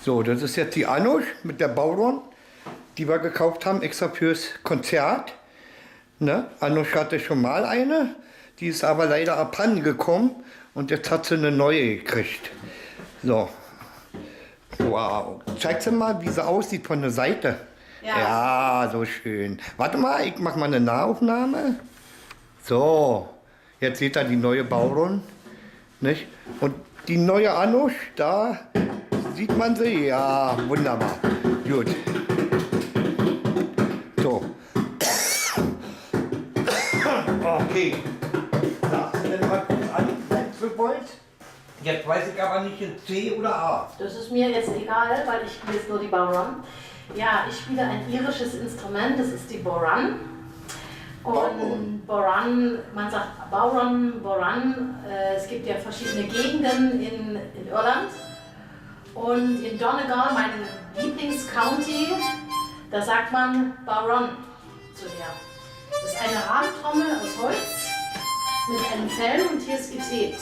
So, das ist jetzt die Anusch mit der Bauron, die wir gekauft haben, extra fürs Konzert. Ne? Anusch hatte schon mal eine, die ist aber leider abhanden gekommen und jetzt hat sie eine neue gekriegt. So. Wow. Zeig sie mal, wie sie aussieht von der Seite. Ja, so schön. Warte mal, ich mache mal eine Nahaufnahme. So, jetzt seht ihr die neue Bauron. Nicht? Und die neue Anusch, da sieht man sie. Ja, wunderbar. Gut. So. Okay. Sagst du denn mal kurz an, wenn du wolltest? Jetzt weiß ich aber nicht in C oder A. Das ist mir jetzt egal, weil ich spiele jetzt nur die Boron. Ja, ich spiele ein irisches Instrument, das ist die Boran. Und Boran, man sagt Bowron, Boran, es gibt ja verschiedene Gegenden in Irland. Und in Donegal, mein Lieblingscounty, da sagt man Bowron zu der. Das ist eine Rahmentrommel aus Holz mit einem Fell und hier ist getebt.